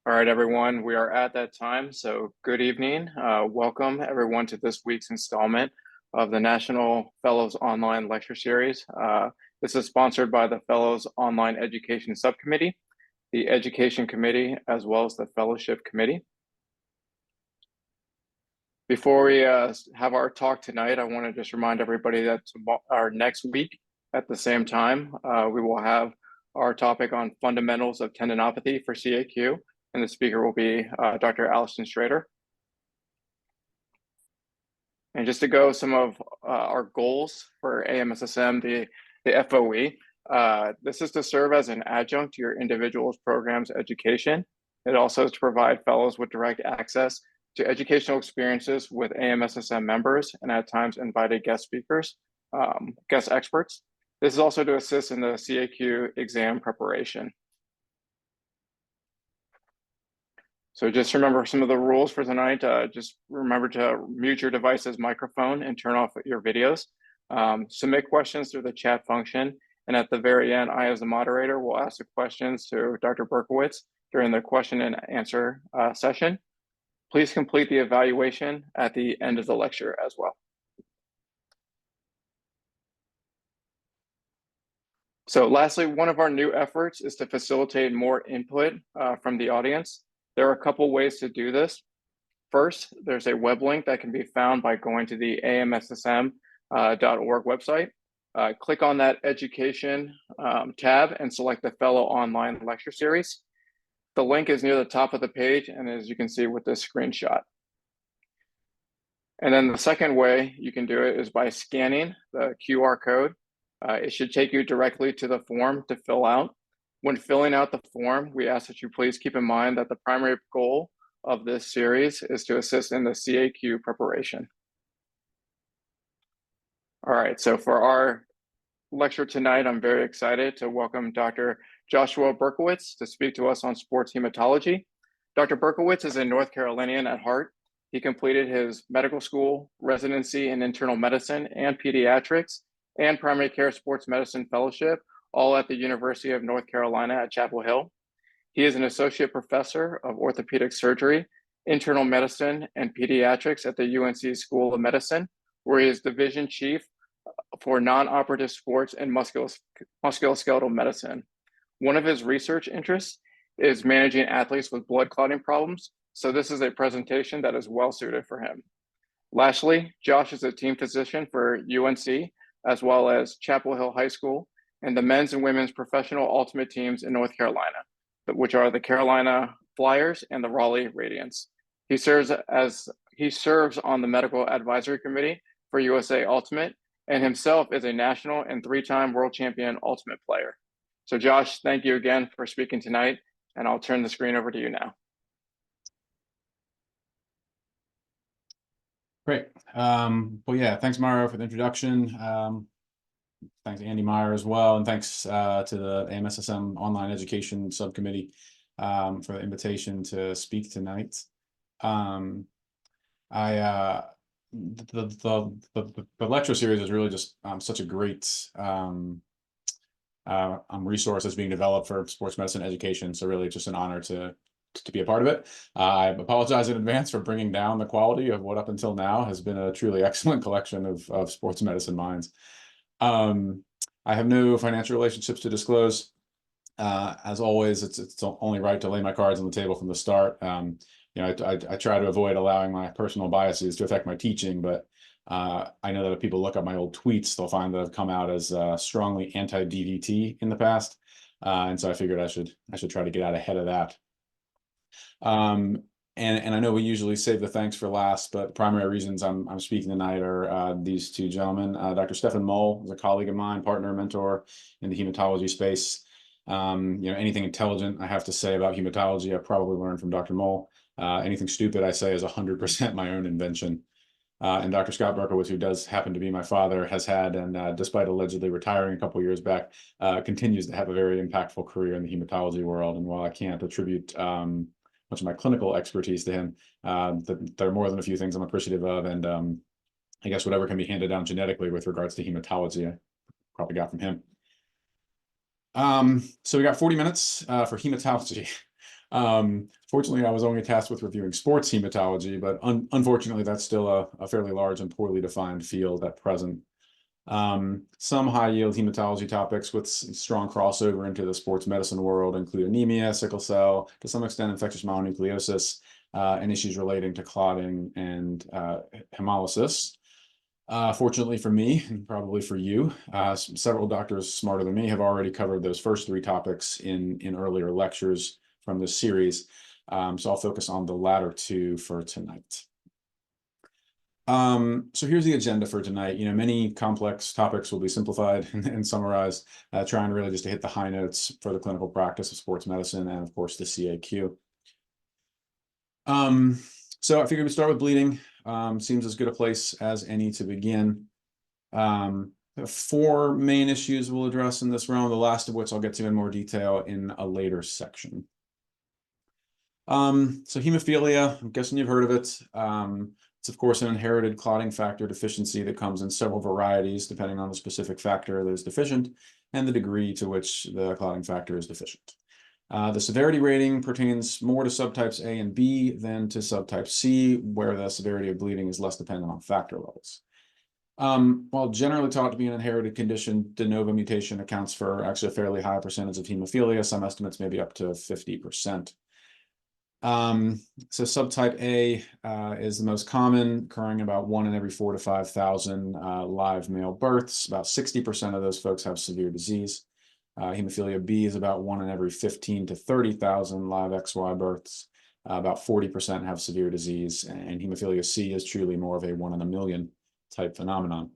All right, everyone, we are at that time. So good evening. Welcome everyone to this week's installment of the National Fellows Online Lecture Series. This is sponsored by the Fellows Online Education Subcommittee, the Education Committee, as well as the Fellowship Committee. Before we have our talk tonight, I want to just remind everybody that our next week at the same time, we will have our topic on fundamentals of tendinopathy for CAQ. And the speaker will be Dr. Allison Schrader. And just to go some of our goals for AMSSM, the FOE, this is to serve as an adjunct to your individual's program's education. It also is to provide fellows with direct access to educational experiences with AMSSM members and at times invited guest speakers, guest experts. This is also to assist in the CAQ exam preparation. So just remember some of the rules for tonight. Just remember to mute your device's microphone and turn off your videos. Submit questions through the chat function. And at the very end, I, as the moderator, will ask the questions to Dr. Berkowitz during the question and answer session. Please complete the evaluation at the end of the lecture as well. So lastly, one of our new efforts is to facilitate more input from the audience. There are a couple ways to do this. First, there's a web link that can be found by going to the AMSSM.org website. Click on that education tab and select the Fellow Online Lecture Series. The link is near the top of the page, and as you can see with this screenshot. And then the second way you can do it is by scanning the QR code. It should take you directly to the form to fill out. When filling out the form, we ask that you please keep in mind that the primary goal of this series is to assist in the CAQ preparation. All right, so for our lecture tonight, I'm very excited to welcome Dr. Joshua Berkowitz to speak to us on sports hematology. Dr. Berkowitz is a North Carolinian at heart. He completed his medical school, residency in internal medicine and pediatrics, and primary care sports medicine fellowship, all at the University of North Carolina at Chapel Hill. He is an associate professor of orthopedic surgery, internal medicine, and pediatrics at the UNC School of Medicine, where he is division chief for non-operative sports and musculoskeletal medicine. One of his research interests is managing athletes with blood clotting problems, so this is a presentation that is well suited for him. Lastly, Josh is a team physician for UNC, as well as Chapel Hill High School, and the men's and women's professional ultimate teams in North Carolina, which are the Carolina Flyers and the Raleigh Radiants. He serves on the medical advisory committee for USA Ultimate, and himself is a national and three-time world champion ultimate player. So Josh, thank you again for speaking tonight, and I'll turn the screen over to you now. Great. Well, yeah, thanks, Myro, for the introduction. Thanks to Andy Meyer as well, and thanks to the AMSSM Online Education Subcommittee for the invitation to speak tonight. The lecture series is really just such a great resource that's being developed for sports medicine education. So really, just an honor to be a part of it. I apologize in advance for bringing down the quality of what up until now has been a truly excellent collection of sports medicine minds. I have no financial relationships to disclose. As always, it's only right to lay my cards on the table from the start. I try to avoid allowing my personal biases to affect my teaching, but I know that if people look up my old tweets, they'll find that I've come out as strongly anti-DVT in the past, and so I figured I should try to get out ahead of that. And I know we usually save the thanks for last, but the primary reasons I'm speaking tonight are these two gentlemen. Dr. Stefan Moll is a colleague of mine, partner, mentor in the hematology space. Anything intelligent I have to say about hematology, I probably learned from Dr. Moll. Anything stupid I say is 100% my own invention. And Dr. Scott Berkowitz, who does happen to be my father, has had, and despite allegedly retiring a couple years back, continues to have a very impactful career in the hematology world. And while I can't attribute much of my clinical expertise to him, there are more than a few things I'm appreciative of, and I guess whatever can be handed down genetically with regards to hematology, I probably got from him. So we got 40 minutes for hematology. Fortunately, I was only tasked with reviewing sports hematology, but unfortunately, that's still a fairly large and poorly defined field at present. Some high-yield hematology topics with strong crossover into the sports medicine world include anemia, sickle cell, to some extent infectious mononucleosis, and issues relating to clotting and hemolysis. Fortunately for me, and probably for you, several doctors smarter than me have already covered those first three topics in earlier lectures from this series. So I'll focus on the latter two for tonight. So here's the agenda for tonight. Many complex topics will be simplified and summarized, trying really just to hit the high notes for the clinical practice of sports medicine and, of course, the CAQ. So I figured we'd start with bleeding. Seems as good a place as any to begin. Four main issues we'll address in this round, the last of which I'll get to in more detail in a later section. So hemophilia, I'm guessing you've heard of it. It's, of course, an inherited clotting factor deficiency that comes in several varieties, depending on the specific factor that is deficient and the degree to which the clotting factor is deficient. The severity rating pertains more to subtypes A and B than to subtype C, where the severity of bleeding is less dependent on factor levels. While generally taught to be an inherited condition, de novo mutation accounts for actually a fairly high percentage of hemophilia. Some estimates may be up to 50%. So subtype A is the most common, occurring about 1 in every 4,000 to 5,000 live male births. About 60% of those folks have severe disease. Hemophilia B is about 1 in every 15,000 to 30,000 live XY births. About 40% have severe disease, and hemophilia C is truly more of a 1 in a million type phenomenon.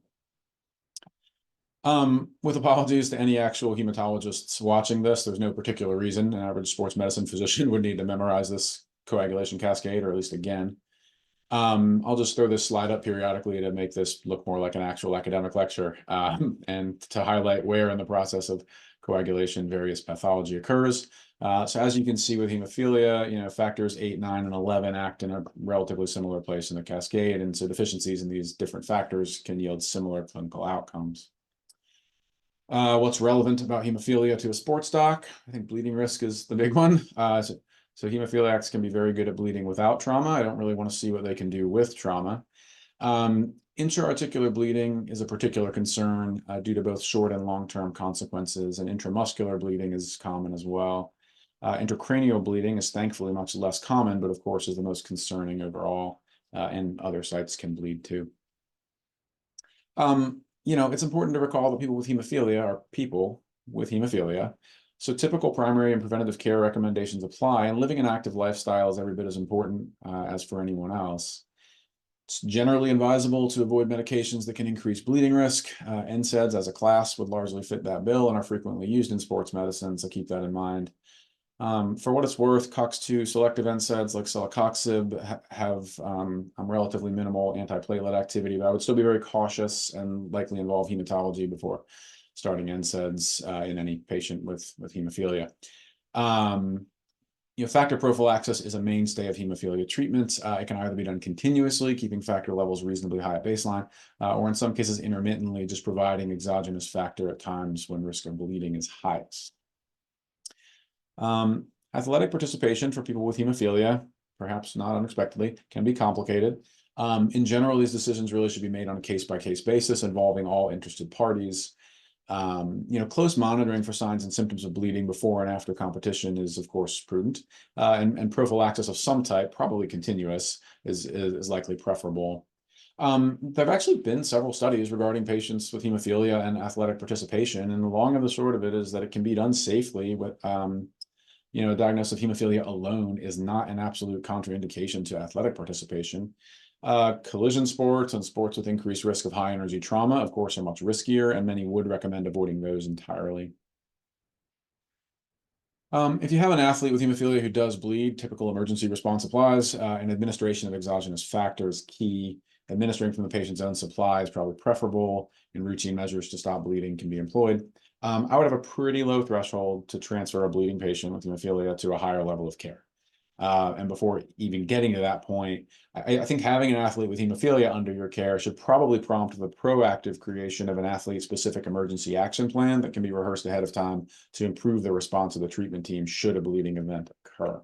With apologies to any actual hematologists watching this, there's no particular reason an average sports medicine physician would need to memorize this coagulation cascade, or at least again. I'll just throw this slide up periodically to make this look more like an actual academic lecture, and to highlight where in the process of coagulation various pathology occurs. So as you can see with hemophilia, factors 8, 9, and 11 act in a relatively similar place in the cascade, and so deficiencies in these different factors can yield similar clinical outcomes. What's relevant about hemophilia to a sports doc? I think bleeding risk is the big one. So hemophiliacs can be very good at bleeding without trauma. I don't really want to see what they can do with trauma. Intra-articular bleeding is a particular concern due to both short and long-term consequences, and intramuscular bleeding is common as well. Intracranial bleeding is thankfully much less common, but of course is the most concerning overall, and other sites can bleed too. It's important to recall that people with hemophilia are people with hemophilia. So typical primary and preventative care recommendations apply, and living an active lifestyle is every bit as important as for anyone else. It's generally advisable to avoid medications that can increase bleeding risk. NSAIDs as a class would largely fit that bill and are frequently used in sports medicine, so keep that in mind. For what it's worth, COX-2 selective NSAIDs like celecoxib have relatively minimal antiplatelet activity, but I would still be very cautious and likely involve hematology before starting NSAIDs in any patient with hemophilia. Factor prophylaxis is a mainstay of hemophilia treatment. It can either be done continuously, keeping factor levels reasonably high at baseline, or in some cases intermittently, just providing exogenous factor at times when risk of bleeding is highest. Athletic participation for people with hemophilia, perhaps not unexpectedly, can be complicated. In general, these decisions really should be made on a case-by-case basis involving all interested parties. Close monitoring for signs and symptoms of bleeding before and after competition is, of course, prudent. And prophylaxis of some type, probably continuous, is likely preferable. There have actually been several studies regarding patients with hemophilia and athletic participation, and the long and the short of it is that it can be done safely with, a diagnosis of hemophilia alone is not an absolute contraindication to athletic participation. Collision sports and sports with increased risk of high energy trauma, of course, are much riskier, and many would recommend avoiding those entirely. If you have an athlete with hemophilia who does bleed, typical emergency response applies, and administration of exogenous factors key. Administering from the patient's own supply is probably preferable, and routine measures to stop bleeding can be employed. I would have a pretty low threshold to transfer a bleeding patient with hemophilia to a higher level of care. And before even getting to that point, I think having an athlete with hemophilia under your care should probably prompt the proactive creation of an athlete-specific emergency action plan that can be rehearsed ahead of time to improve the response of the treatment team should a bleeding event occur.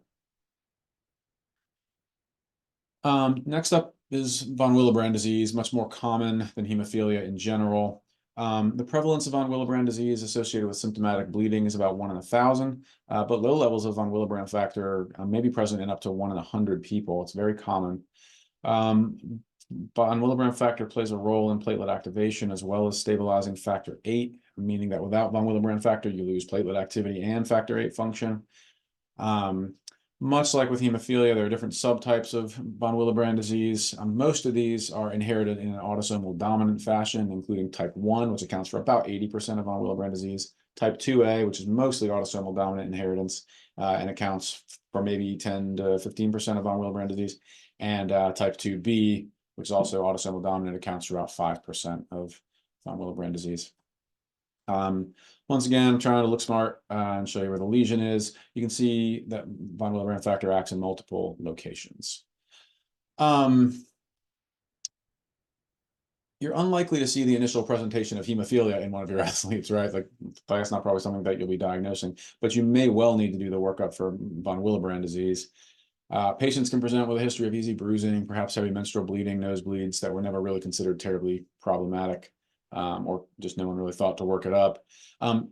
Next up is von Willebrand disease, much more common than hemophilia in general. The prevalence of von Willebrand disease associated with symptomatic bleeding is about 1 in 1,000, but low levels of von Willebrand factor may be present in up to 1 in 100 people. It's very common. Von Willebrand factor plays a role in platelet activation as well as stabilizing factor VIII, meaning that without von Willebrand factor, you lose platelet activity and factor VIII function. Much like with hemophilia, there are different subtypes of von Willebrand disease. Most of these are inherited in an autosomal dominant fashion, including type 1, which accounts for about 80% of von Willebrand disease, type 2A, which is mostly autosomal dominant inheritance and accounts for maybe 10 to 15% of von Willebrand disease, and type 2B, which is also autosomal dominant, accounts for about 5% of von Willebrand disease. Once again, I'm trying to look smart and show you where the lesion is. You can see that von Willebrand factor acts in multiple locations. You're unlikely to see the initial presentation of hemophilia in one of your athletes, right? Like, that's not probably something that you'll be diagnosing, but you may well need to do the workup for von Willebrand disease. Patients can present with a history of easy bruising, perhaps heavy menstrual bleeding, nosebleeds that were never really considered terribly problematic. Or just no one really thought to work it up.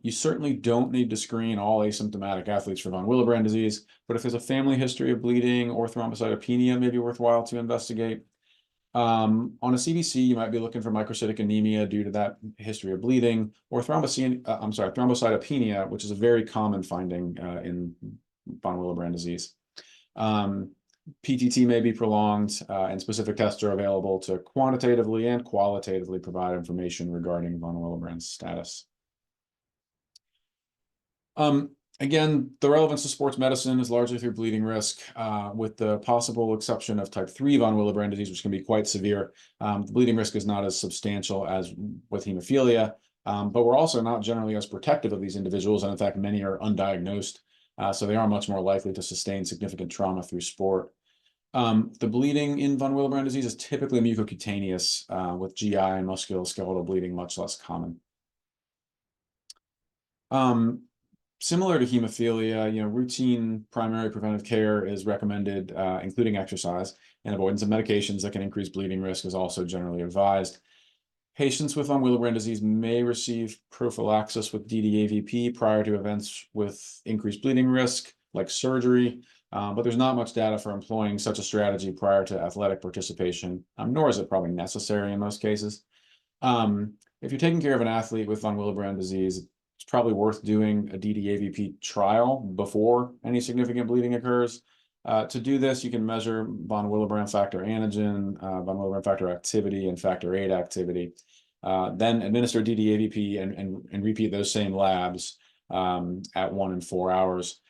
You certainly don't need to screen all asymptomatic athletes for von Willebrand disease, but if there's a family history of bleeding or thrombocytopenia, it may be worthwhile to investigate. On a CBC, you might be looking for microcytic anemia due to that history of bleeding, or thrombocytopenia, which is a very common finding in von Willebrand disease. PTT may be prolonged, and specific tests are available to quantitatively and qualitatively provide information regarding von Willebrand's status. Again, the relevance to sports medicine is largely through bleeding risk, with the possible exception of type 3 von Willebrand disease, which can be quite severe. The bleeding risk is not as substantial as with hemophilia, but we're also not generally as protective of these individuals, and in fact, many are undiagnosed, so they are much more likely to sustain significant trauma through sport. The bleeding in von Willebrand disease is typically mucocutaneous, with GI and musculoskeletal bleeding much less common. Similar to hemophilia, routine primary preventive care is recommended, including exercise, and avoidance of medications that can increase bleeding risk is also generally advised. Patients with von Willebrand disease may receive prophylaxis with DDAVP prior to events with increased bleeding risk, like surgery, but there's not much data for employing such a strategy prior to athletic participation, nor is it probably necessary in most cases. If you're taking care of an athlete with von Willebrand disease, it's probably worth doing a DDAVP trial before any significant bleeding occurs. To do this, you can measure von Willebrand factor antigen, von Willebrand factor activity, and factor VIII activity. Then administer DDAVP and repeat those same labs at 1 and 4 hours.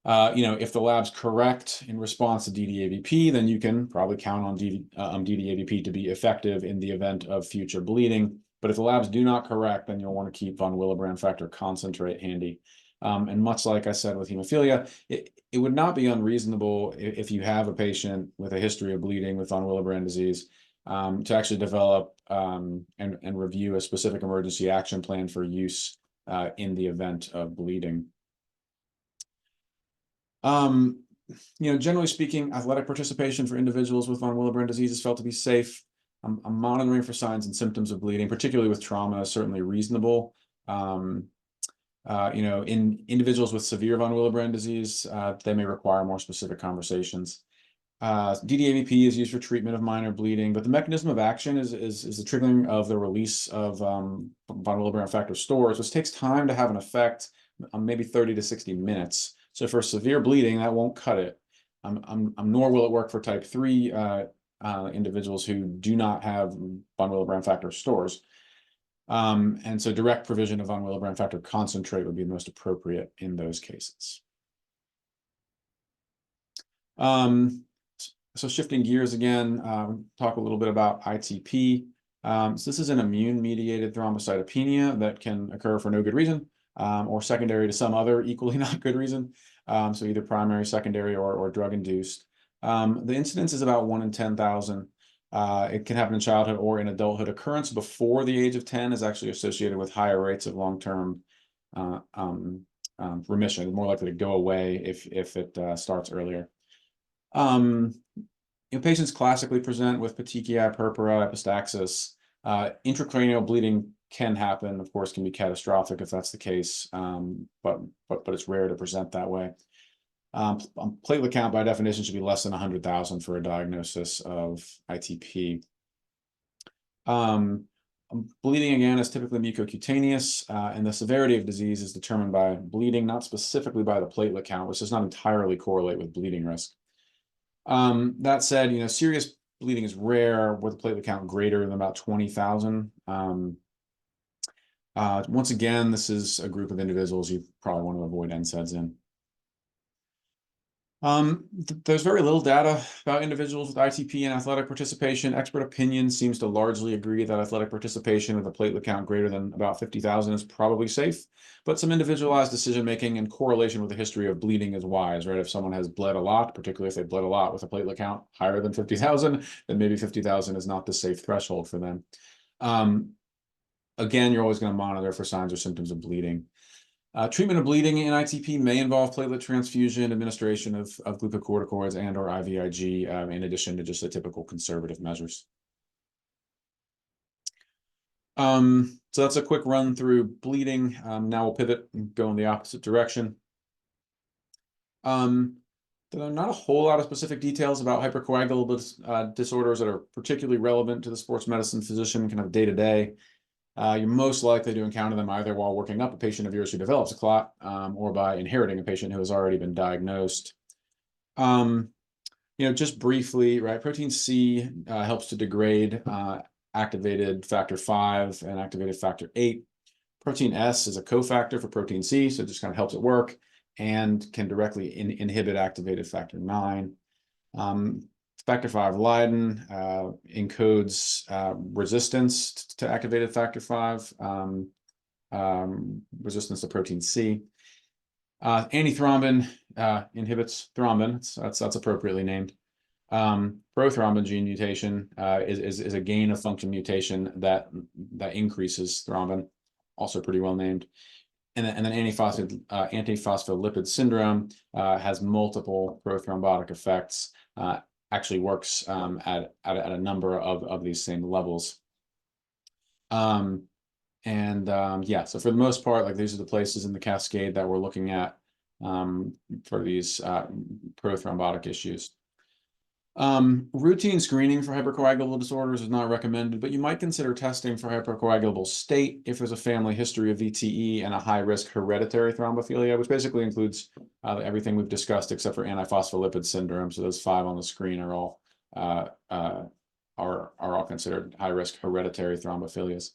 If the lab's correct in response to DDAVP, then you can probably count on DDAVP to be effective in the event of future bleeding. But if the labs do not correct, then you'll want to keep von Willebrand factor concentrate handy. And much like I said with hemophilia, it would not be unreasonable if you have a patient with a history of bleeding with von Willebrand disease to actually develop and review a specific emergency action plan for use in the event of bleeding. Generally speaking, athletic participation for individuals with von Willebrand disease is felt to be safe. Monitoring for signs and symptoms of bleeding, particularly with trauma, is certainly reasonable. In individuals with severe von Willebrand disease, they may require more specific conversations. DDAVP is used for treatment of minor bleeding, but the mechanism of action is the triggering of the release of von Willebrand factor stores, which takes time to have an effect, maybe 30 to 60 minutes. So for severe bleeding, that won't cut it. Nor will it work for type 3 individuals who do not have von Willebrand factor stores. And so direct provision of von Willebrand factor concentrate would be the most appropriate in those cases. So shifting gears again, talk a little bit about ITP. So this is an immune-mediated thrombocytopenia that can occur for no good reason, or secondary to some other equally not good reason. So either primary, secondary, or drug-induced. The incidence is about 1 in 10,000. It can happen in childhood or in adulthood. Occurrence before the age of 10 is actually associated with higher rates of long-term remission, more likely to go away if it starts earlier. Patients classically present with petechiae, purpura, epistaxis. Intracranial bleeding can happen, of course, can be catastrophic if that's the case, but it's rare to present that way. Platelet count by definition should be less than 100,000 for a diagnosis of ITP. Bleeding, again, is typically mucocutaneous, and the severity of disease is determined by bleeding, not specifically by the platelet count, which does not entirely correlate with bleeding risk. That said, serious bleeding is rare with a platelet count greater than about 20,000. Once again, this is a group of individuals you probably want to avoid NSAIDs in. There's very little data about individuals with ITP and athletic participation. Expert opinion seems to largely agree that athletic participation with a platelet count greater than about 50,000 is probably safe, but some individualized decision-making and correlation with the history of bleeding is wise, right? If someone has bled a lot, particularly if they bled a lot with a platelet count higher than 50,000, then maybe 50,000 is not the safe threshold for them. Again, you're always going to monitor for signs or symptoms of bleeding. Treatment of bleeding in ITP may involve platelet transfusion, administration of glucocorticoids and or IVIG, in addition to just the typical conservative measures. So that's a quick run through bleeding. Now we'll pivot and go in the opposite direction. There are not a whole lot of specific details about hypercoagulable disorders that are particularly relevant to the sports medicine physician kind of day-to-day. You're most likely to encounter them either while working up a patient of yours who develops a clot, or by inheriting a patient who has already been diagnosed. Just briefly, right? Protein C helps to degrade activated factor V and activated factor VIII. Protein S is a cofactor for protein C, so it just kind of helps it work and can directly inhibit activated factor IX. Factor V Leiden encodes resistance to activated factor V, resistance to protein C. Antithrombin inhibits thrombin. That's appropriately named. Prothrombin gene mutation is a gain of function mutation that increases thrombin, also pretty well named. And then antiphospholipid syndrome has multiple prothrombotic effects. Actually works at a number of these same levels. Yeah, so for the most part, like these are the places in the cascade that we're looking at for these prothrombotic issues. Routine screening for hypercoagulable disorders is not recommended, but you might consider testing for hypercoagulable state if there's a family history of VTE and a high-risk hereditary thrombophilia, which basically includes everything we've discussed except for antiphospholipid syndrome. So those 5 on the screen are all considered high-risk hereditary thrombophilias.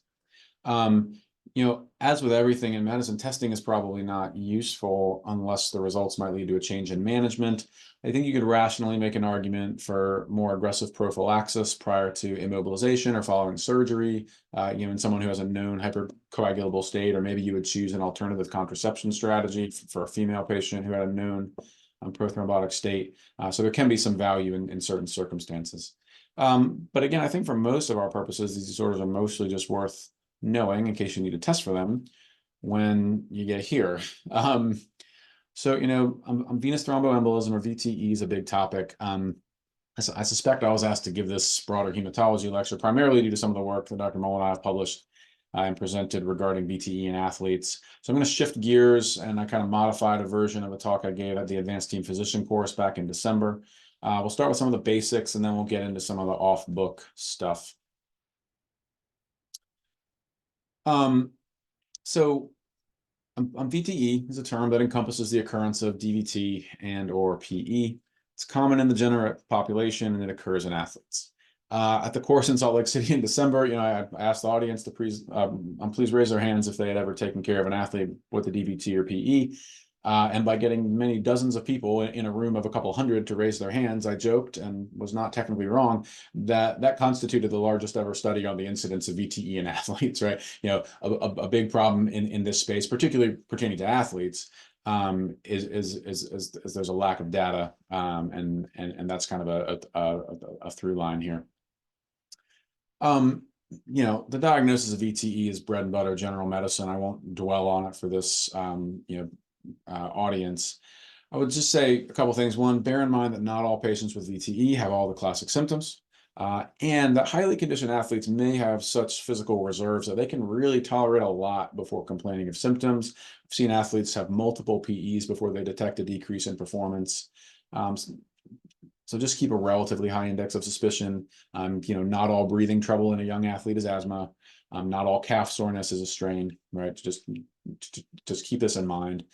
As with everything in medicine, testing is probably not useful unless the results might lead to a change in management. I think you could rationally make an argument for more aggressive prophylaxis prior to immobilization or following surgery, in someone who has a known hypercoagulable state, or maybe you would choose an alternative contraception strategy for a female patient who had a known prothrombotic state. So there can be some value in certain circumstances. But again, I think for most of our purposes, these disorders are mostly just worth knowing in case you need to test for them when you get here. So, venous thromboembolism, or VTE, is a big topic. I suspect I was asked to give this broader hematology lecture primarily due to some of the work that Dr. Mull and I have published and presented regarding VTE in athletes. So I'm going to shift gears, and I kind of modified a version of a talk I gave at the Advanced Team Physician course back in December. We'll start with some of the basics, and then we'll get into some of the off-book stuff. VTE is a term that encompasses the occurrence of DVT and or PE. It's common in the general population, and it occurs in athletes. At the course in Salt Lake City in December, I asked the audience to please raise their hands if they had ever taken care of an athlete with a DVT or PE. And by getting many dozens of people in a room of a couple hundred to raise their hands, I joked, and was not technically wrong, that constituted the largest ever study on the incidence of VTE in athletes, right? A big problem in this space, particularly pertaining to athletes, is there's a lack of data, and that's kind of a through line here. The diagnosis of VTE is bread and butter general medicine. I won't dwell on it for this, audience. I would just say a couple things. One, bear in mind that not all patients with VTE have all the classic symptoms, and that highly conditioned athletes may have such physical reserves that they can really tolerate a lot before complaining of symptoms. I've seen athletes have multiple PEs before they detect a decrease in performance. So just keep a relatively high index of suspicion. Not all breathing trouble in a young athlete is asthma. Not all calf soreness is a strain, right? Just keep this in mind.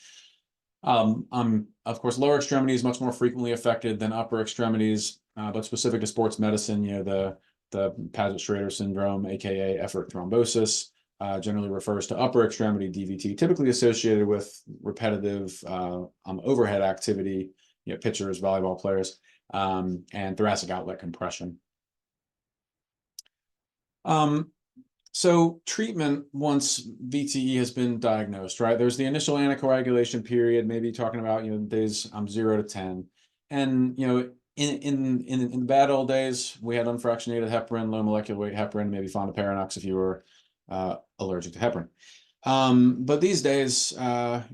Of course, lower extremities much more frequently affected than upper extremities, but specific to sports medicine, the Paget-Schrader syndrome, aka effort thrombosis, generally refers to upper extremity DVT, typically associated with repetitive overhead activity, pitchers, volleyball players, and thoracic outlet compression. So treatment once VTE has been diagnosed, right? There's the initial anticoagulation period, maybe talking about days 0 to 10, and in the bad old days we had unfractionated heparin, low molecular weight heparin, maybe fondaparinux if you were allergic to heparin. But these days, we're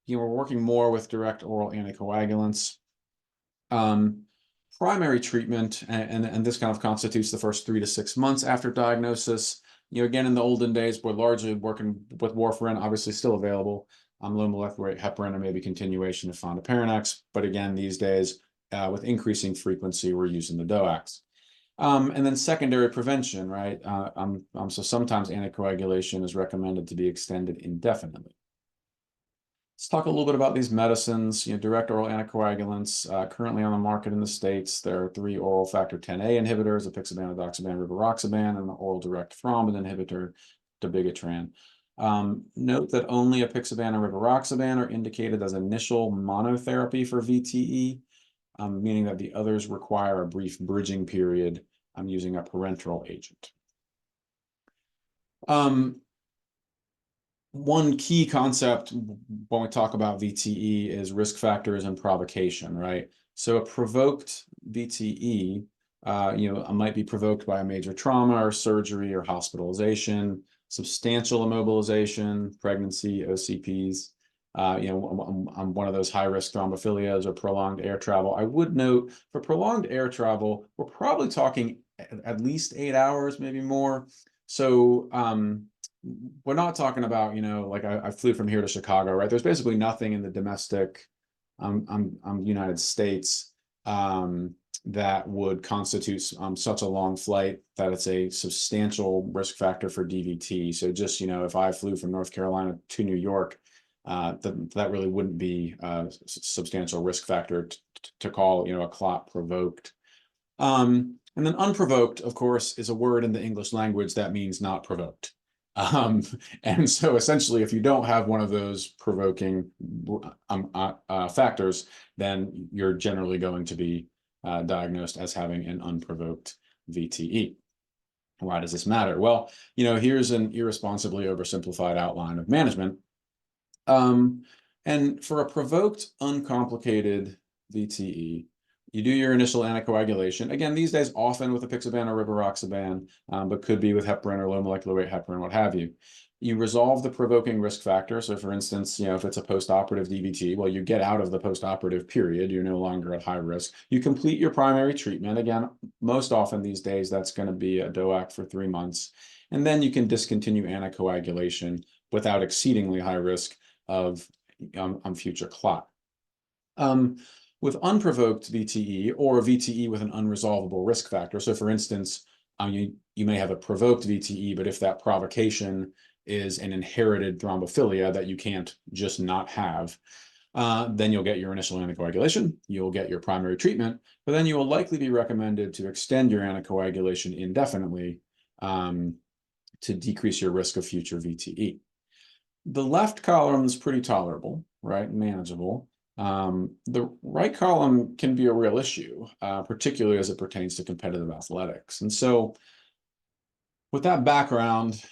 working more with direct oral anticoagulants. Primary treatment, and this kind of constitutes the first 3 to 6 months after diagnosis. Again, in the olden days, we're largely working with warfarin, obviously still available, low molecular weight heparin, or maybe continuation of fondaparinux. But again, these days, with increasing frequency, we're using the DOACs. And then secondary prevention, right? So sometimes anticoagulation is recommended to be extended indefinitely. Let's talk a little bit about these medicines. Direct oral anticoagulants currently on the market in the States. There are 3 oral factor Xa inhibitors, apixaban, edoxaban, rivaroxaban, and the oral direct thrombin inhibitor, dabigatran. Note that only apixaban and rivaroxaban are indicated as initial monotherapy for VTE, meaning that the others require a brief bridging period using a parenteral agent. One key concept when we talk about VTE is risk factors and provocation, right? So a provoked VTE, might be provoked by a major trauma or surgery or hospitalization, substantial immobilization, pregnancy, OCPs. I'm one of those high-risk thrombophilias or prolonged air travel. I would note for prolonged air travel, we're probably talking at least 8 hours, maybe more. So, we're not talking about, like I flew from here to Chicago, right? There's basically nothing in the domestic United States that would constitute such a long flight that it's a substantial risk factor for DVT. So just, if I flew from North Carolina to New York, that really wouldn't be a substantial risk factor to call, a clot provoked. And then unprovoked, of course, is a word in the English language that means not provoked. And so essentially, if you don't have one of those provoking factors, then you're generally going to be diagnosed as having an unprovoked VTE. Why does this matter? Well, here's an irresponsibly oversimplified outline of management. And for a provoked, uncomplicated VTE, you do your initial anticoagulation. Again, these days, often with apixaban or rivaroxaban, but could be with heparin or low molecular weight heparin, what have you. You resolve the provoking risk factor. So for instance, if it's a postoperative DVT, well, you get out of the postoperative period. You're no longer at high risk. You complete your primary treatment. Again, most often these days, that's going to be a DOAC for 3 months. And then you can discontinue anticoagulation without exceedingly high risk of future clot. With unprovoked VTE or a VTE with an unresolvable risk factor. So for instance, you may have a provoked VTE, but if that provocation is an inherited thrombophilia that you can't just not have, then you'll get your initial anticoagulation, you'll get your primary treatment, but then you will likely be recommended to extend your anticoagulation indefinitely to decrease your risk of future VTE. The left column is pretty tolerable, right? Manageable. The right column can be a real issue, particularly as it pertains to competitive athletics. And so with that background,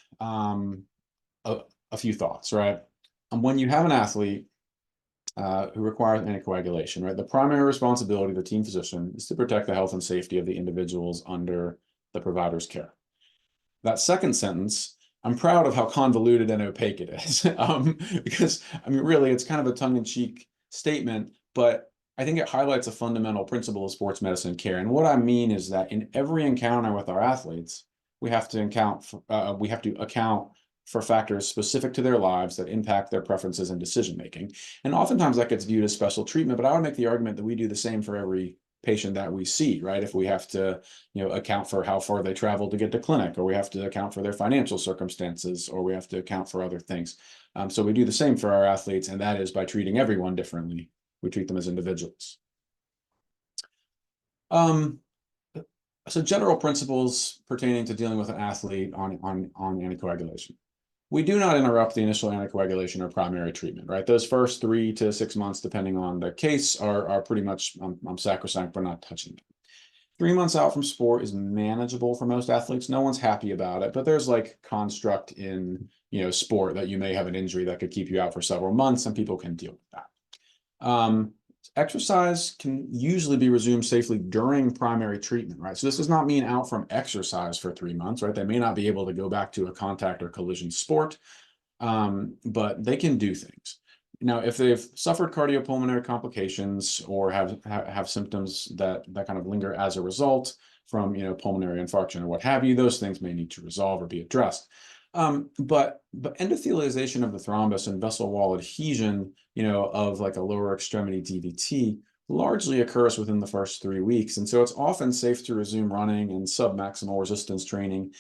a few thoughts, right? When you have an athlete who requires anticoagulation, right, the primary responsibility of the team physician is to protect the health and safety of the individuals under the provider's care. That second sentence, I'm proud of how convoluted and opaque it is, because, really, it's kind of a tongue-in-cheek statement, but I think it highlights a fundamental principle of sports medicine care. And what I mean is that in every encounter with our athletes, we have to account for factors specific to their lives that impact their preferences and decision making. And oftentimes that gets viewed as special treatment, but I would make the argument that we do the same for every patient that we see, right? If we have to, account for how far they travel to get to clinic, or we have to account for their financial circumstances, or we have to account for other things. So we do the same for our athletes, and that is by treating everyone differently. We treat them as individuals. So general principles pertaining to dealing with an athlete on anticoagulation. We do not interrupt the initial anticoagulation or primary treatment, right? Those first 3 to 6 months, depending on the case, are pretty much sacrosanct. We're not touching them. 3 months out from sport is manageable for most athletes. No one's happy about it, but there's like construct in sport that you may have an injury that could keep you out for several months, and people can deal with that. Exercise can usually be resumed safely during primary treatment, right? So this does not mean out from exercise for 3 months, right? They may not be able to go back to a contact or collision sport, but they can do things. Now, if they've suffered cardiopulmonary complications or have symptoms that kind of linger as a result from pulmonary infarction or what have you, those things may need to resolve or be addressed. But endothelialization of the thrombus and vessel wall adhesion, of like a lower extremity DVT largely occurs within the first 3 weeks. And so it's often safe to resume running and submaximal resistance training,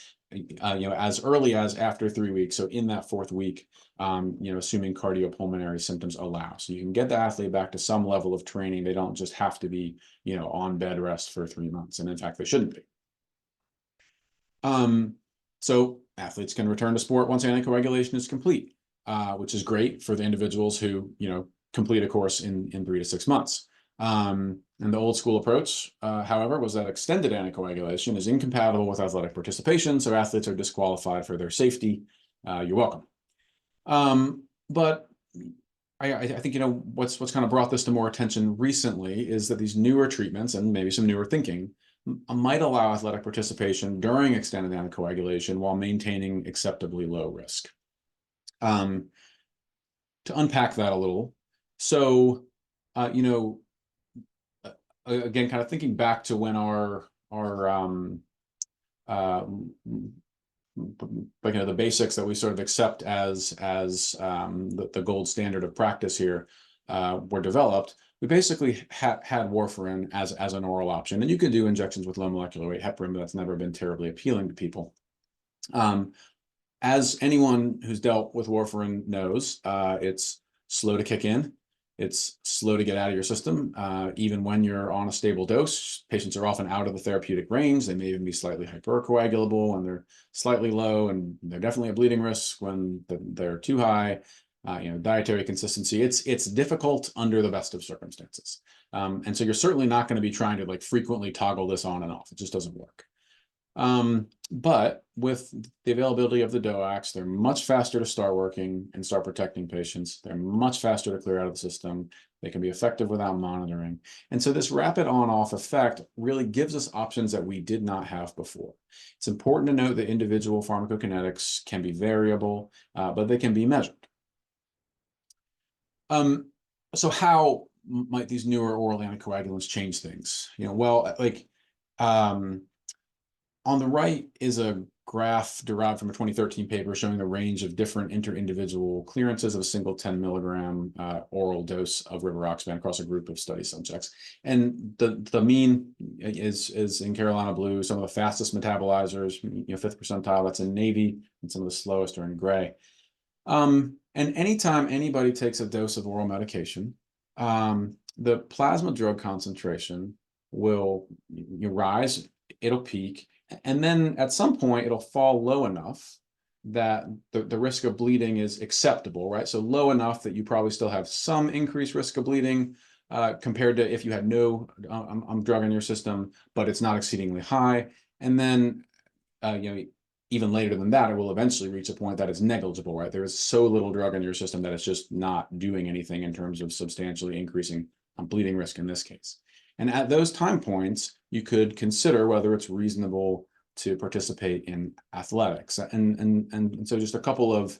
as early as after 3 weeks. So in that 4th week, assuming cardiopulmonary symptoms allow. So you can get the athlete back to some level of training. They don't just have to be, on bed rest for 3 months. And in fact, they shouldn't be. So athletes can return to sport once anticoagulation is complete, which is great for the individuals who, complete a course in 3 to 6 months. And the old school approach, however, was that extended anticoagulation is incompatible with athletic participation, so athletes are disqualified for their safety. You're welcome. But I think, what's kind of brought this to more attention recently is that these newer treatments and maybe some newer thinking might allow athletic participation during extended anticoagulation while maintaining acceptably low risk. To unpack that a little, so, again, kind of thinking back to when the basics that we sort of accept as the gold standard of practice here were developed, we basically had warfarin as an oral option. And you can do injections with low molecular weight heparin, but that's never been terribly appealing to people. As anyone who's dealt with warfarin knows, it's slow to kick in. It's slow to get out of your system. Even when you're on a stable dose, patients are often out of the therapeutic range. They may even be slightly hypercoagulable when they're slightly low, and they're definitely a bleeding risk when they're too high. Dietary consistency, it's difficult under the best of circumstances. And so you're certainly not going to be trying to frequently toggle this on and off. It just doesn't work. But with the availability of the DOACs, they're much faster to start working and start protecting patients. They're much faster to clear out of the system. They can be effective without monitoring. And so this rapid on-off effect really gives us options that we did not have before. It's important to note that individual pharmacokinetics can be variable, but they can be measured. So how might these newer oral anticoagulants change things? On the right is a graph derived from a 2013 paper showing the range of different inter-individual clearances of a single 10 milligram oral dose of rivaroxaban across a group of study subjects. And the mean is in Carolina blue, some of the fastest metabolizers, 5th percentile, that's in navy, and some of the slowest are in gray. And anytime anybody takes a dose of oral medication, the plasma drug concentration will rise, it'll peak, and then at some point it'll fall low enough that the risk of bleeding is acceptable, right? So low enough that you probably still have some increased risk of bleeding compared to if you had no drug in your system, but it's not exceedingly high. And then, even later than that, it will eventually reach a point that is negligible, right? There is so little drug in your system that it's just not doing anything in terms of substantially increasing bleeding risk in this case. And at those time points, you could consider whether it's reasonable to participate in athletics. And so just a couple of,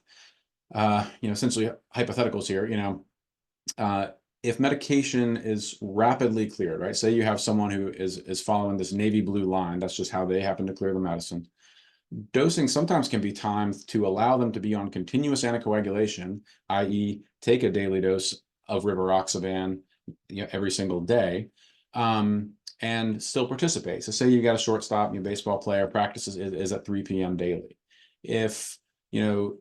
essentially hypotheticals here, if medication is rapidly cleared, right? Say you have someone who is following this navy blue line, that's just how they happen to clear the medicine. Dosing sometimes can be timed to allow them to be on continuous anticoagulation, i.e. take a daily dose of rivaroxaban, every single day, and still participate. So say you got a shortstop, your baseball player practices is at 3 p.m. daily. If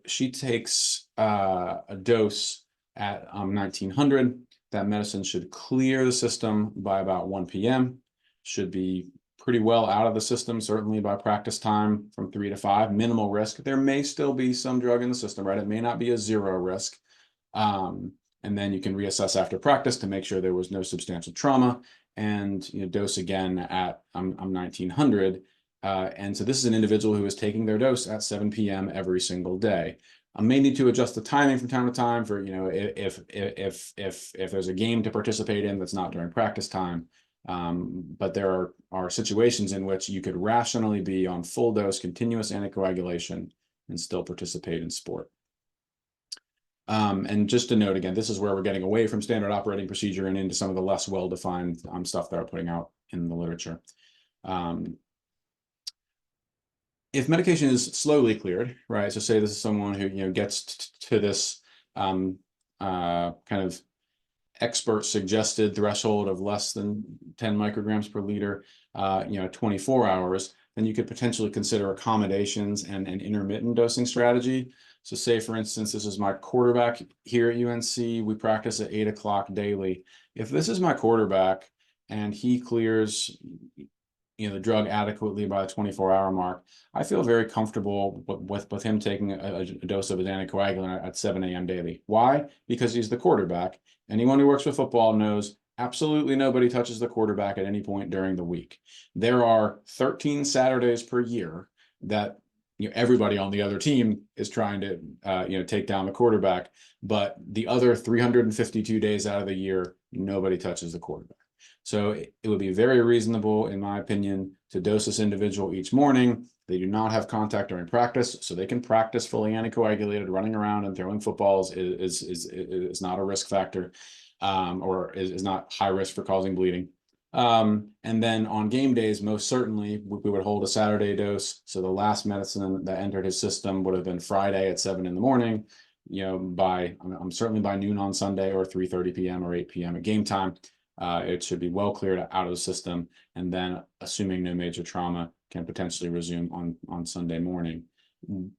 she takes a dose at 1900, that medicine should clear the system by about 1 p.m. Should be pretty well out of the system, certainly by practice time from 3 to 5, minimal risk. There may still be some drug in the system, right? It may not be a zero risk. And then you can reassess after practice to make sure there was no substantial trauma, and dose again at 1900. And so this is an individual who is taking their dose at 7 p.m. every single day. I may need to adjust the timing from time to time for if there's a game to participate in that's not during practice time. But there are situations in which you could rationally be on full dose continuous anticoagulation and still participate in sport. And just to note again, this is where we're getting away from standard operating procedure and into some of the less well-defined stuff that are putting out in the literature. If medication is slowly cleared, right? So say this is someone who gets to this kind of expert suggested threshold of less than 10 micrograms per liter, 24 hours, then you could potentially consider accommodations and an intermittent dosing strategy. So say, for instance, this is my quarterback here at UNC. We practice at 8 o'clock daily. If this is my quarterback and he clears the drug adequately by the 24-hour mark, I feel very comfortable with him taking a dose of his anticoagulant at 7 a.m. daily. Why? Because he's the quarterback. Anyone who works with football knows absolutely nobody touches the quarterback at any point during the week. There are 13 Saturdays per year that everybody on the other team is trying to take down the quarterback, but the other 352 days out of the year, nobody touches the quarterback. So it would be very reasonable, in my opinion, to dose this individual each morning. They do not have contact during practice, so they can practice fully anticoagulated. Running around and throwing footballs is not a risk factor, or is not high risk for causing bleeding. And then on game days, most certainly, we would hold a Saturday dose. So the last medicine that entered his system would have been Friday at 7 in the morning, certainly by noon on Sunday, or 3:30 p.m. or 8 p.m. at game time. It should be well cleared out of the system, and then, assuming no major trauma, can potentially resume on Sunday morning.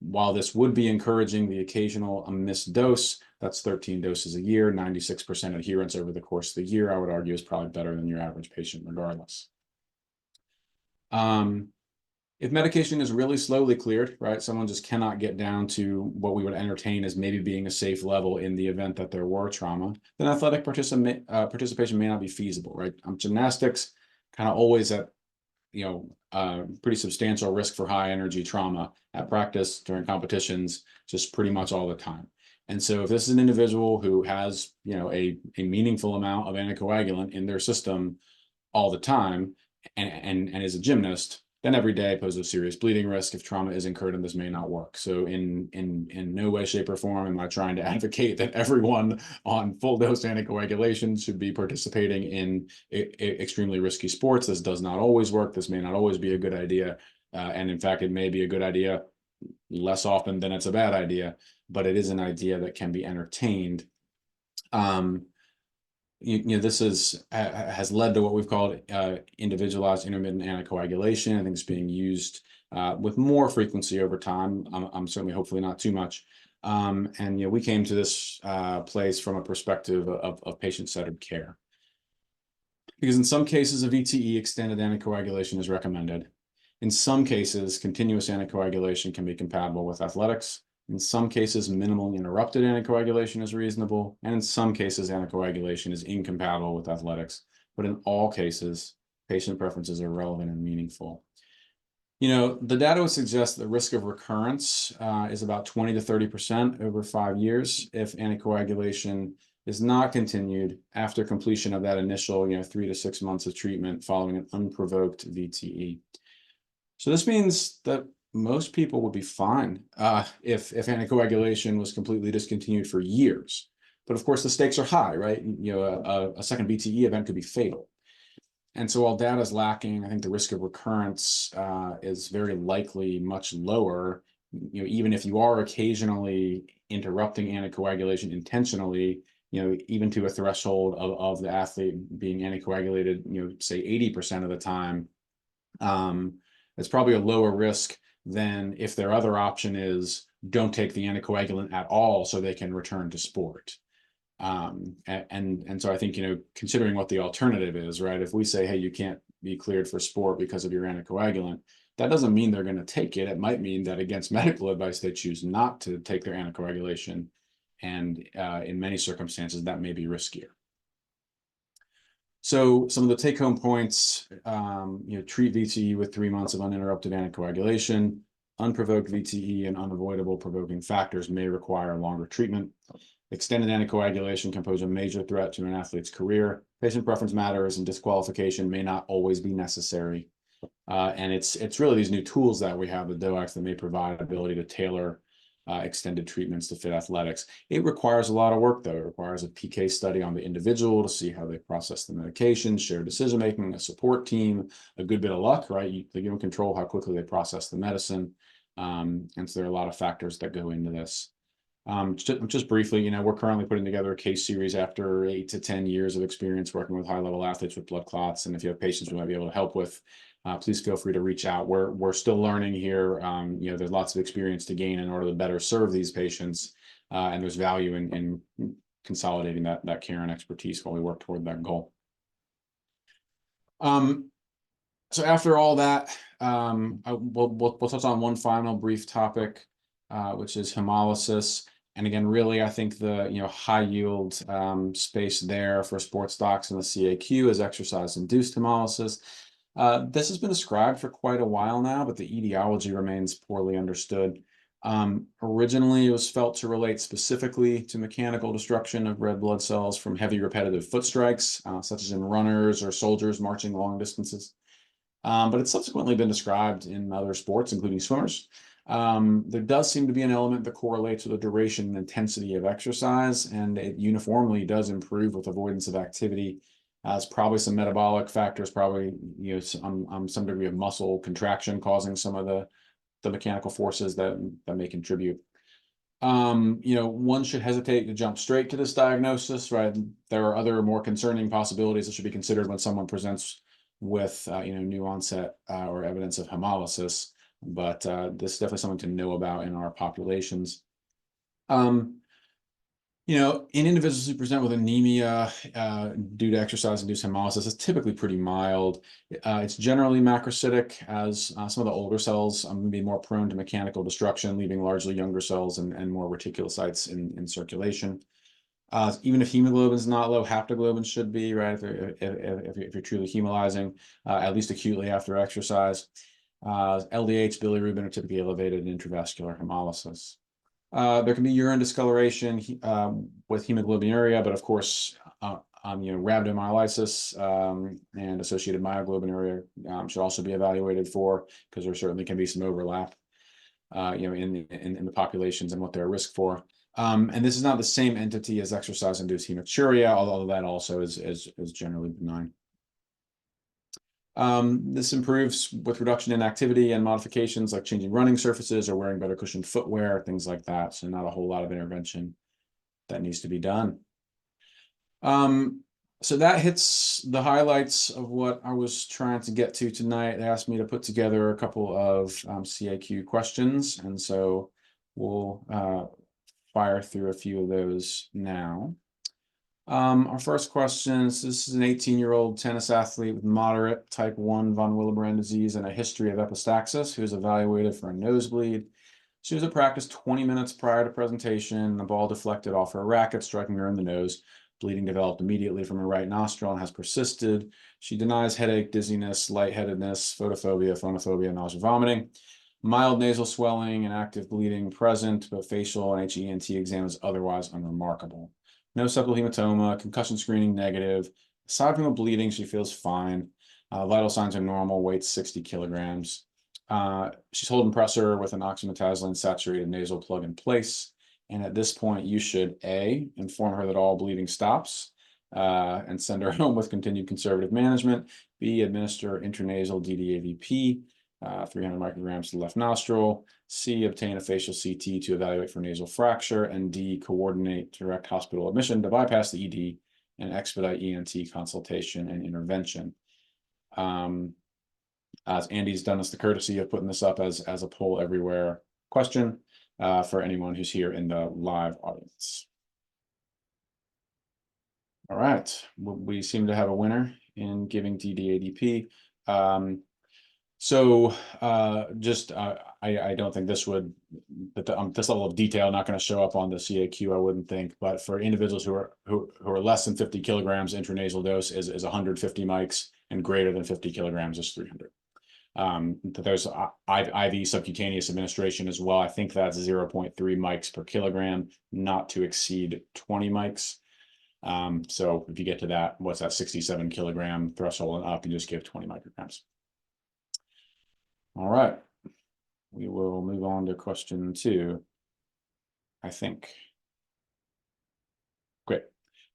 While this would be encouraging the occasional missed dose, that's 13 doses a year, 96% adherence over the course of the year, I would argue is probably better than your average patient regardless. If medication is really slowly cleared, right, someone just cannot get down to what we would entertain as maybe being a safe level in the event that there were trauma, then athletic participation may not be feasible, right? Gymnastics kind of always at, pretty substantial risk for high energy trauma at practice, during competitions, just pretty much all the time. And so if this is an individual who has, a meaningful amount of anticoagulant in their system all the time and is a gymnast, then every day poses a serious bleeding risk if trauma is incurred, and this may not work. So in no way, shape, or form am I trying to advocate that everyone on full dose anticoagulation should be participating in extremely risky sports. This does not always work. This may not always be a good idea. And in fact, it may be a good idea less often than it's a bad idea, but it is an idea that can be entertained. This has led to what we've called individualized intermittent anticoagulation. I think it's being used with more frequency over time. I'm certainly, hopefully not too much. And we came to this place from a perspective of patient-centered care. Because in some cases of VTE, extended anticoagulation is recommended. In some cases, continuous anticoagulation can be compatible with athletics. In some cases, minimally interrupted anticoagulation is reasonable, and in some cases, anticoagulation is incompatible with athletics. But in all cases, patient preferences are relevant and meaningful. The data would suggest the risk of recurrence is about 20 to 30% over 5 years if anticoagulation is not continued after completion of that initial 3 to 6 months of treatment following an unprovoked VTE. So this means that most people would be fine if anticoagulation was completely discontinued for years. But of course, the stakes are high, right? A second VTE event could be fatal. And so while data is lacking, I think the risk of recurrence is very likely much lower. Even if you are occasionally interrupting anticoagulation intentionally, even to a threshold of the athlete being anticoagulated, say 80% of the time, it's probably a lower risk than if their other option is don't take the anticoagulant at all so they can return to sport. And so I think, considering what the alternative is, right? If we say, hey, you can't be cleared for sport because of your anticoagulant, that doesn't mean they're going to take it. It might mean that against medical advice, they choose not to take their anticoagulation. And in many circumstances, that may be riskier. So some of the take-home points, treat VTE with 3 months of uninterrupted anticoagulation. Unprovoked VTE and unavoidable provoking factors may require longer treatment. Extended anticoagulation can pose a major threat to an athlete's career. Patient preference matters, and disqualification may not always be necessary. And it's really these new tools that we have, the DOACs, that may provide ability to tailor extended treatments to fit athletics. It requires a lot of work, though. It requires a PK study on the individual to see how they process the medication, shared decision-making, a support team, a good bit of luck, right? You don't control how quickly they process the medicine. And so there are a lot of factors that go into this. Just briefly, we're currently putting together a case series after 8 to 10 years of experience working with high-level athletes with blood clots. And if you have patients we might be able to help with, please feel free to reach out. We're still learning here. There's lots of experience to gain in order to better serve these patients. And there's value in consolidating that care and expertise while we work toward that goal. So after all that, we'll touch on one final brief topic, which is hemolysis. And again, really, I think the high yield space there for sports docs in the CAQ is exercise-induced hemolysis. This has been described for quite a while now, but the etiology remains poorly understood. Originally, it was felt to relate specifically to mechanical destruction of red blood cells from heavy repetitive foot strikes, such as in runners or soldiers marching long distances. But it's subsequently been described in other sports, including swimmers. There does seem to be an element that correlates with the duration and intensity of exercise, and it uniformly does improve with avoidance of activity. It's probably some metabolic factors, probably some degree of muscle contraction causing some of the mechanical forces that may contribute. One should hesitate to jump straight to this diagnosis, right? There are other more concerning possibilities that should be considered when someone presents with new onset or evidence of hemolysis. But this is definitely something to know about in our populations. In individuals who present with anemia due to exercise-induced hemolysis, it's typically pretty mild. It's generally macrocytic, as some of the older cells may be more prone to mechanical destruction, leaving largely younger cells and more reticulocytes in circulation. Even if hemoglobin is not low, haptoglobin should be, right? If you're truly hemolyzing, at least acutely after exercise. LDH, bilirubin are typically elevated in intravascular hemolysis. There can be urine discoloration with hemoglobinuria, but of course, rhabdomyolysis and associated myoglobinuria should also be evaluated for, because there certainly can be some overlap, in the populations and what they're at risk for. And this is not the same entity as exercise-induced hematuria, although that also is generally benign. This improves with reduction in activity and modifications like changing running surfaces or wearing better cushioned footwear, things like that. So not a whole lot of intervention that needs to be done. So that hits the highlights of what I was trying to get to tonight. They asked me to put together a couple of CAQ questions, and so we'll fire through a few of those now. Our first question is, this is an 18-year-old tennis athlete with moderate type 1 von Willebrand disease and a history of epistaxis who was evaluated for a nosebleed. She was at practice 20 minutes prior to presentation. The ball deflected off her racket, striking her in the nose. Bleeding developed immediately from her right nostril and has persisted. She denies headache, dizziness, lightheadedness, photophobia, phonophobia, nausea, vomiting. Mild nasal swelling and active bleeding present, but facial and HENT exam is otherwise unremarkable. No septal hematoma, concussion screening negative. Aside from the bleeding, she feels fine. Vital signs are normal, weight 60 kilograms. She's holding pressor with an oxymetazoline saturated nasal plug in place. And at this point, you should A, inform her that all bleeding stops and send her home with continued conservative management. B, administer intranasal DDAVP, 300 micrograms to the left nostril. C, obtain a facial CT to evaluate for nasal fracture. And D, coordinate direct hospital admission to bypass the ED and expedite ENT consultation and intervention. As Andy's done us the courtesy of putting this up as a poll everywhere question for anyone who's here in the live audience. All right, we seem to have a winner in giving DDADP. I don't think this would, this level of detail not going to show up on the CAQ, I wouldn't think, but for individuals who are less than 50 kilograms, intranasal dose is 150 mics, and greater than 50 kilograms is 300. There's IV subcutaneous administration as well. I think that's 0.3 mics per kilogram, not to exceed 20 mics. So if you get to that, what's that, 67 kilogram threshold and up, you just give 20 micrograms. All right, we will move on to question 2, I think. Great.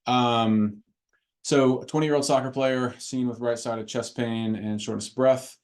So a 20-year-old soccer player seen with right-sided chest pain and shortness of breath.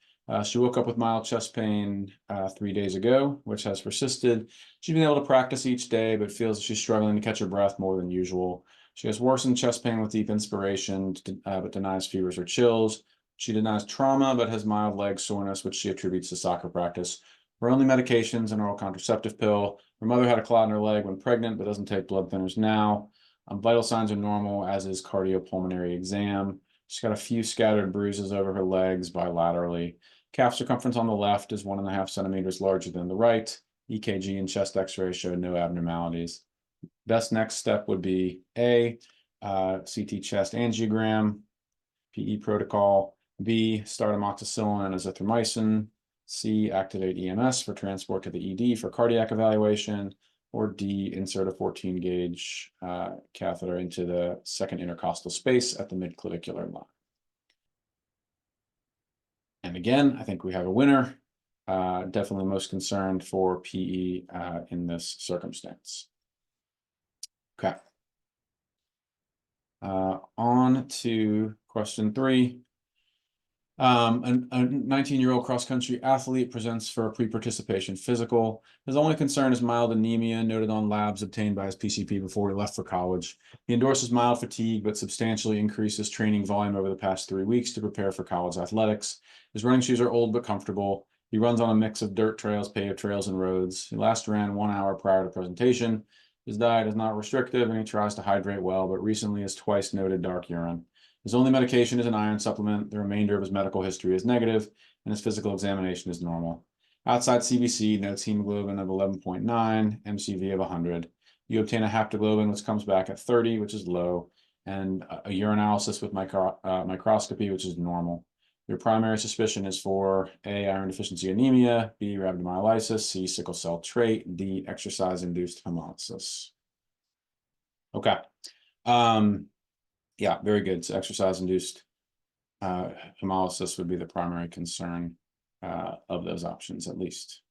She woke up with mild chest pain 3 days ago, which has persisted. She's been able to practice each day, but feels she's struggling to catch her breath more than usual. She has worsened chest pain with deep inspiration, but denies fevers or chills. She denies trauma, but has mild leg soreness, which she attributes to soccer practice. Her only medications, an oral contraceptive pill. Her mother had a clot in her leg when pregnant, but doesn't take blood thinners now. Vital signs are normal, as is cardiopulmonary exam. She's got a few scattered bruises over her legs bilaterally. Calf circumference on the left is 1.5 centimeters larger than the right. EKG and chest x-ray showed no abnormalities. Best next step would be A, CT chest angiogram, PE protocol. B, start amoxicillin and azithromycin. C, activate EMS for transport to the ED for cardiac evaluation. Or D, insert a 14-gauge catheter into the second intercostal space at the midclavicular line. And again, I think we have a winner. Definitely most concerned for PE in this circumstance. Okay. On to question 3. A 19-year-old cross-country athlete presents for a pre-participation physical. His only concern is mild anemia noted on labs obtained by his PCP before he left for college. He endorses mild fatigue, but substantially increases training volume over the past 3 weeks to prepare for college athletics. His running shoes are old but comfortable. He runs on a mix of dirt trails, paved trails, and roads. He last ran 1 hour prior to presentation. His diet is not restrictive, and he tries to hydrate well, but recently has twice noted dark urine. His only medication is an iron supplement. The remainder of his medical history is negative, and his physical examination is normal. Outside CBC notes hemoglobin of 11.9, MCV of 100. You obtain a haptoglobin, which comes back at 30, which is low, and a urinalysis with microscopy, which is normal. Your primary suspicion is for A, iron deficiency anemia, B, rhabdomyolysis, C, sickle cell trait, D, exercise-induced hemolysis. Okay. Yeah, very good. So exercise-induced hemolysis would be the primary concern of those options, at least.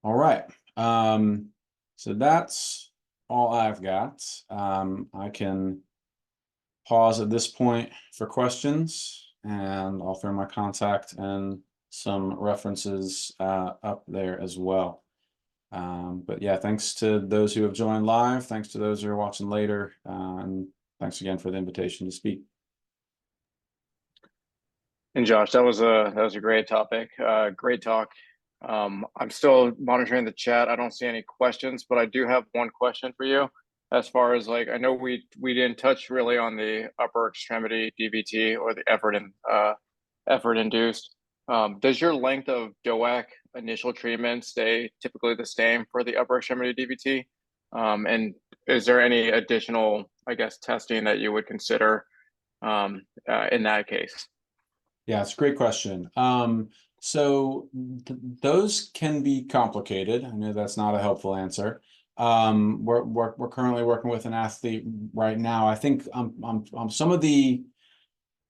All right. So that's all I've got. I can pause at this point for questions, and I'll throw my contact and some references up there as well. But yeah, thanks to those who have joined live. Thanks to those who are watching later. And thanks again for the invitation to speak. And Josh, that was a great topic. Great talk. I'm still monitoring the chat. I don't see any questions, but I do have one question for you. As far as I know we didn't touch really on the upper extremity DVT or the effort induced. Does your length of DOAC initial treatment stay typically the same for the upper extremity DVT? And is there any additional, I guess, testing that you would consider in that case? Yeah, it's a great question. So those can be complicated. I know that's not a helpful answer. We're currently working with an athlete right now. I think some of the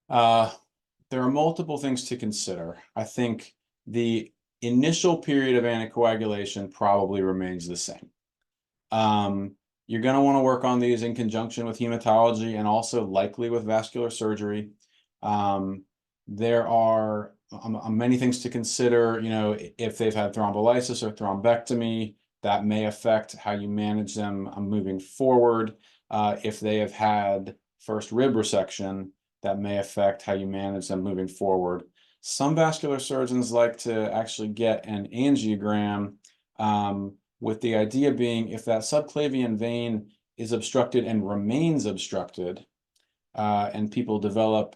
there are multiple things to consider. I think the initial period of anticoagulation probably remains the same. You're going to want to work on these in conjunction with hematology and also likely with vascular surgery. There are many things to consider. You know, if they've had thrombolysis or thrombectomy, that may affect how you manage them moving forward. If they have had first rib resection, that may affect how you manage them moving forward. Some vascular surgeons like to actually get an angiogram, with the idea being if that subclavian vein is obstructed and remains obstructed, and people develop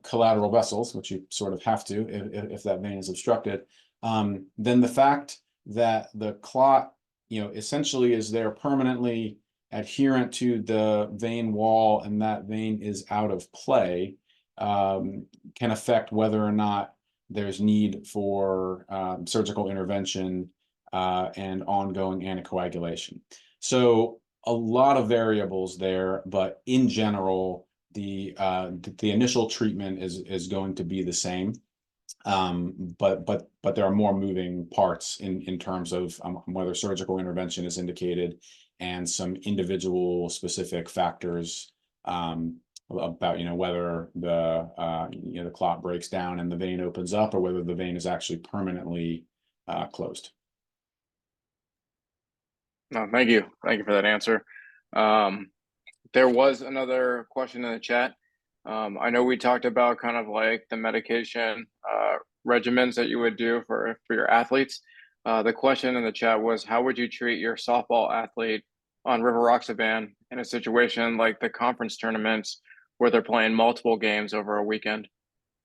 collateral vessels, which you sort of have to if that vein is obstructed, then the fact that the clot, you know, essentially is there permanently adherent to the vein wall and that vein is out of play, can affect whether or not there's need for surgical intervention and ongoing anticoagulation. So a lot of variables there, but in general, the initial treatment is going to be the same. But there are more moving parts in terms of whether surgical intervention is indicated and some individual specific factors about, you know, whether the clot breaks down and the vein opens up or whether the vein is actually permanently closed. No, thank you. Thank you for that answer. There was another question in the chat. I know we talked about kind of like the medication regimens that you would do for your athletes. The question in the chat was, how would you treat your softball athlete on rivaroxaban in a situation like the conference tournaments where they're playing multiple games over a weekend?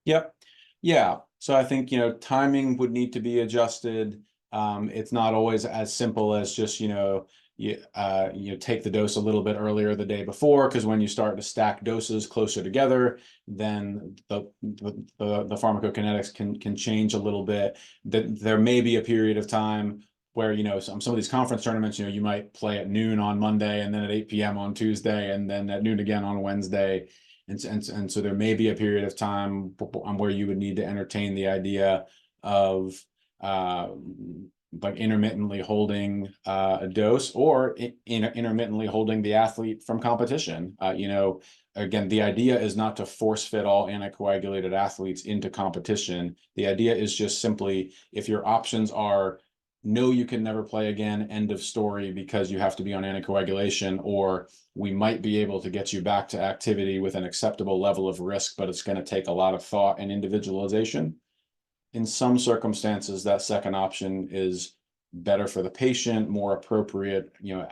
Yep. Yeah. So I think, you know, timing would need to be adjusted. It's not always as simple as just, you take the dose a little bit earlier the day before, because when you start to stack doses closer together, then the pharmacokinetics can change a little bit. There may be a period of time where, you know, some of these conference tournaments, you know, you might play at noon on Monday and then at 8 p.m. on Tuesday and then at noon again on Wednesday. And so there may be a period of time where you would need to entertain the idea of like intermittently holding a dose or intermittently holding the athlete from competition. You know, again, the idea is not to force fit all anticoagulated athletes into competition. The idea is just simply if your options are no, you can never play again, end of story, because you have to be on anticoagulation, or we might be able to get you back to activity with an acceptable level of risk, but it's going to take a lot of thought and individualization. In some circumstances, that second option is better for the patient, more appropriate, you know,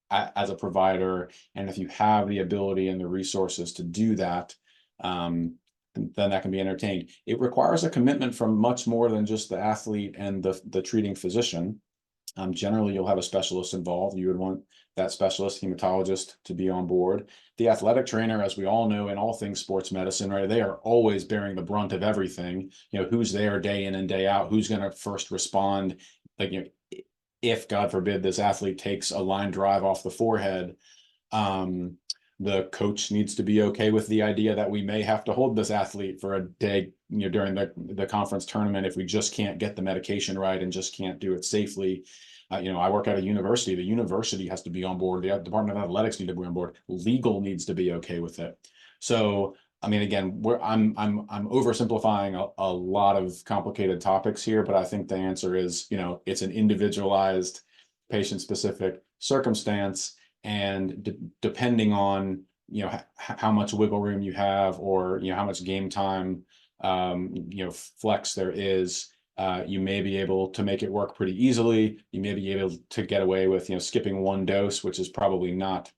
as a provider. And if you have the ability and the resources to do that, then that can be entertained. It requires a commitment from much more than just the athlete and the treating physician. Generally, you'll have a specialist involved. You would want that specialist hematologist to be on board. The athletic trainer, as we all know, in all things sports medicine, right, they are always bearing the brunt of everything. You know, who's there day in and day out, who's going to first respond. Like, you know, if God forbid this athlete takes a line drive off the forehead, the coach needs to be okay with the idea that we may have to hold this athlete for a day, you know, during the conference tournament if we just can't get the medication right and just can't do it safely. You know, I work at a university. The university has to be on board. The Department of Athletics need to be on board. Legal needs to be okay with it. So, I mean, again, I'm oversimplifying a lot of complicated topics here, but I think the answer is, you know, it's an individualized, patient-specific circumstance. And depending on, you know, how much wiggle room you have, or, you know, how much game time, you know, flex there is, you may be able to make it work pretty easily. You may be able to get away with, you know, skipping one dose, which is probably not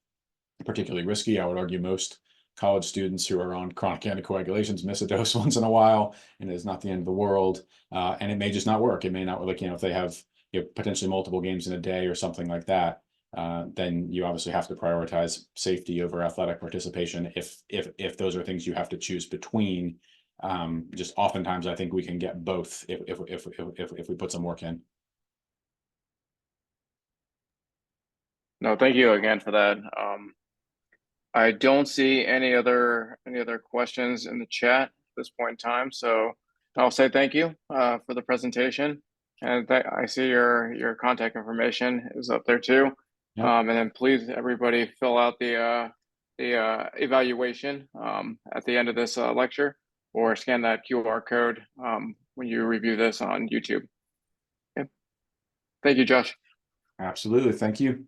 particularly risky. I would argue most college students who are on chronic anticoagulations miss a dose once in a while, and it's not the end of the world. And it may just not work. It may not, like, you know, if they have, you know, potentially multiple games in a day or something like that, then you obviously have to prioritize safety over athletic participation if those are things you have to choose between. Just oftentimes I think we can get both if we put some work in. No, thank you again for that. I don't see any other questions in the chat at this point in time. So I'll say thank you for the presentation, and I see your contact information is up there too. Yep. And then please, everybody, fill out the evaluation at the end of this lecture, or scan that QR code when you review this on YouTube. Okay. Thank you, Josh. Absolutely. Thank you.